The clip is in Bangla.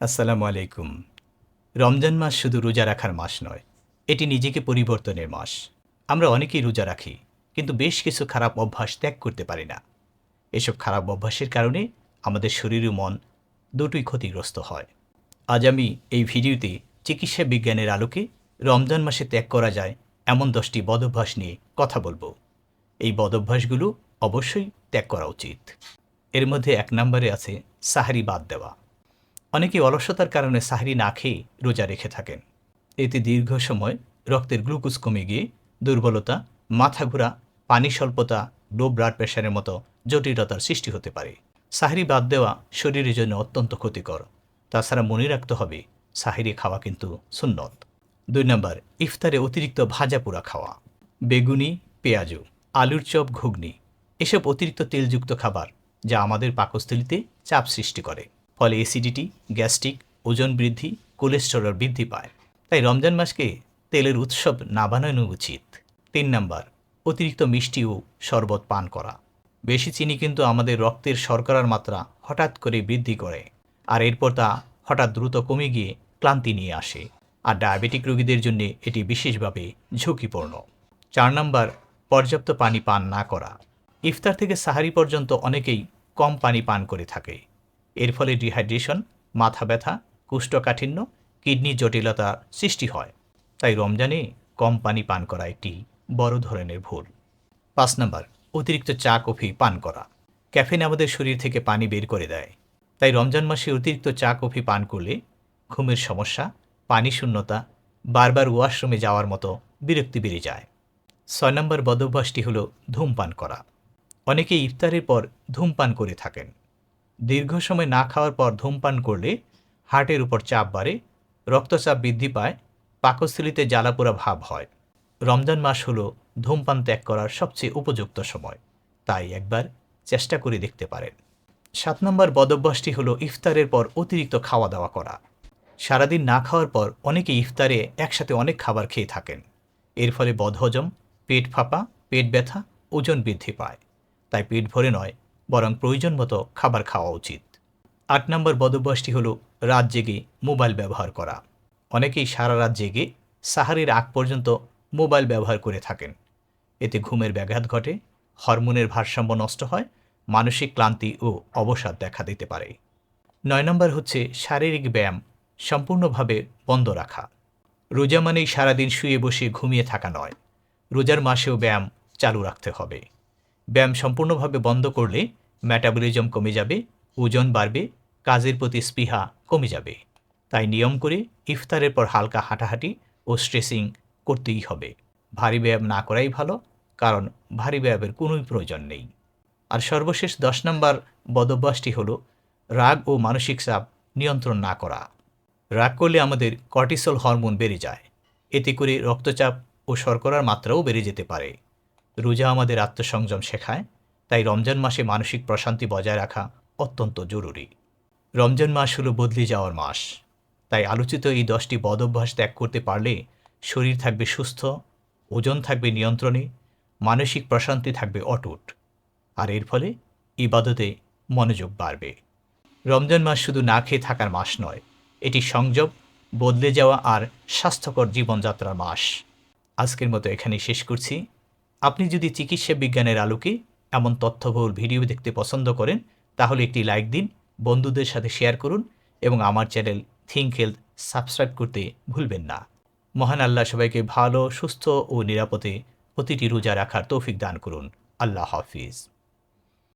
আসসালামু আলাইকুম। রমজান মাস শুধু রোজা রাখার মাস নয়, এটি নিজেকে পরিবর্তনের মাস। আমরা অনেকেই রোজা রাখি, কিন্তু বেশ কিছু খারাপ অভ্যাস ত্যাগ করতে পারি না। এসব খারাপ অভ্যাসের কারণে আমাদের শরীর ও মন দুটোই ক্ষতিগ্রস্ত হয়। আজ আমি এই ভিডিওতে চিকিৎসা বিজ্ঞানের আলোকে রমজান মাসে ত্যাগ করা যায় এমন 10টি বদভ্যাস নিয়ে কথা বলবো। এই বদভ্যাসগুলো অবশ্যই ত্যাগ করা উচিত। এর মধ্যে 1 নম্বরে আছে সাহরি বাদ দেওয়া। অনেকে অলসতার কারণে সাহরি না খেয়ে রোজা রেখে থাকেন। এতে দীর্ঘ সময় রক্তের গ্লুকোজ কমে গিয়ে দুর্বলতা, মাথা ঘোরা, পানি স্বল্পতা, লো ব্লাড প্রেশারের মতো জটিলতার সৃষ্টি হতে পারে। সাহরি বাদ দেওয়া শরীরের জন্য অত্যন্ত ক্ষতিকর। তাছাড়া মনে রাখতে হবে, সাহরি খাওয়া কিন্তু সুন্নত। 2 নম্বর, ইফতারে অতিরিক্ত ভাজা পোড়া খাওয়া। বেগুনি, পেঁয়াজু, আলুর চপ, ঘুগনি এসব অতিরিক্ত তেলযুক্ত খাবার যা আমাদের পাকস্থলিতে চাপ সৃষ্টি করে। ফলে অ্যাসিডিটি, গ্যাস্ট্রিক, ওজন বৃদ্ধি, কোলেস্টেরল বৃদ্ধি পায়। তাই রমজান মাসকে তেলের উৎসব না বানানো উচিত। 3 নম্বর, অতিরিক্ত মিষ্টি ও শরবত পান করা। বেশি চিনি কিন্তু আমাদের রক্তের শর্করার মাত্রা হঠাৎ করে বৃদ্ধি করে, আর এরপর তা হঠাৎ দ্রুত কমে গিয়ে ক্লান্তি নিয়ে আসে। আর ডায়াবেটিক রোগীদের জন্য এটি বিশেষভাবে ঝুঁকিপূর্ণ। 4 নম্বর, পর্যাপ্ত পানি পান না করা। ইফতার থেকে সাহারি পর্যন্ত অনেকেই কম পানি পান করে থাকে। এর ফলে ডিহাইড্রেশন, মাথা ব্যথা, কোষ্ঠকাঠিন্য, কিডনি জটিলতা সৃষ্টি হয়। তাই রমজানে কম পানি পান করা একটি বড় ধরনের ভুল। 5 নম্বর, অতিরিক্ত চা কফি পান করা। ক্যাফেন আমাদের শরীর থেকে পানি বের করে দেয়। তাই রমজান মাসে অতিরিক্ত চা কফি পান করলে ঘুমের সমস্যা, পানি শূন্যতা, বারবার ওয়াশরুমে যাওয়ার মতো বিরক্তি বেড়ে যায়। 6 নম্বর বদভ্যাসটি হলো ধূমপান করা। অনেকে ইফতারের পর ধূমপান করে থাকেন। দীর্ঘ সময় না খাওয়ার পর ধূমপান করলে হার্টের উপর চাপ বাড়ে, রক্তচাপ বৃদ্ধি পায়, পাকস্থলিতে জ্বালাপোড়া ভাব হয়। রমজান মাস হলো ধূমপান ত্যাগ করার সবচেয়ে উপযুক্ত সময়, তাই একবার চেষ্টা করে দেখতে পারেন। 7 নম্বর বদভ্যাসটি হলো ইফতারের পর অতিরিক্ত খাওয়া দাওয়া করা। সারাদিন না খাওয়ার পর অনেকে ইফতারে একসাথে অনেক খাবার খেয়ে থাকেন। এর ফলে বদহজম, পেট ফাঁপা, পেট ব্যথা, ওজন বৃদ্ধি পায়। তাই পেট ভরে নয়, বরং প্রয়োজন মতো খাবার খাওয়া উচিত। 8 নম্বর বদভ্যাসটি হলো রাত জেগে মোবাইল ব্যবহার করা। অনেকেই সারা রাত জেগে সাহারির আগ পর্যন্ত মোবাইল ব্যবহার করে থাকেন। এতে ঘুমের ব্যাঘাত ঘটে, হরমোনের ভারসাম্য নষ্ট হয়, মানসিক ক্লান্তি ও অবসাদ দেখা দিতে পারে। 9 নম্বর হচ্ছে শারীরিক ব্যায়াম সম্পূর্ণভাবে বন্ধ রাখা। রোজা মানেই সারাদিন শুয়ে বসে ঘুমিয়ে থাকা নয়, রোজার মাসেও ব্যায়াম চালু রাখতে হবে। ব্যায়াম সম্পূর্ণভাবে বন্ধ করলে মেটাবলিজম কমে যাবে, ওজন বাড়বে, কাজের প্রতি স্পৃহা কমে যাবে। তাই নিয়ম করে ইফতারের পর হালকা হাঁটাহাঁটি ও স্ট্রেচিং করতেই হবে। ভারী ব্যায়াম না করাই ভালো, কারণ ভারী ব্যায়ামের কোনোই প্রয়োজন নেই। আর সর্বশেষ 10 নম্বর বদভ্যাসটি হলো রাগ ও মানসিক চাপ নিয়ন্ত্রণ না করা। রাগ করলে আমাদের কর্টিসল হরমোন বেড়ে যায়। এতে করে রক্তচাপ ও শর্করার মাত্রাও বেড়ে যেতে পারে। রোজা আমাদের আত্মসংযম শেখায়, তাই রমজান মাসে মানসিক প্রশান্তি বজায় রাখা অত্যন্ত জরুরি। রমজান মাস হলো বদলে যাওয়ার মাস। তাই আলোচিত এই 10টি বদভ্যাস ত্যাগ করতে পারলে শরীর থাকবে সুস্থ, ওজন থাকবে নিয়ন্ত্রণে, মানসিক প্রশান্তি থাকবে অটুট। আর এর ফলে ইবাদতে মনোযোগ বাড়বে। রমজান মাস শুধু না খেয়ে থাকার মাস নয়, এটি সংযম, বদলে যাওয়া আর স্বাস্থ্যকর জীবনযাত্রার মাস। আজকের মতো এখানেই শেষ করছি। আপনি যদি চিকিৎসা বিজ্ঞানের আলোকে এমন তথ্যবহুল ভিডিও দেখতে পছন্দ করেন, তাহলে একটি লাইক দিন, বন্ধুদের সাথে শেয়ার করুন এবং আমার চ্যানেল থিঙ্ক হেলথ সাবস্ক্রাইব করতে ভুলবেন না। মহান আল্লাহ সবাইকে ভালো, সুস্থ ও নিরাপদে প্রতিটি রোজা রাখার তৌফিক দান করুন। আল্লাহ হাফিজ।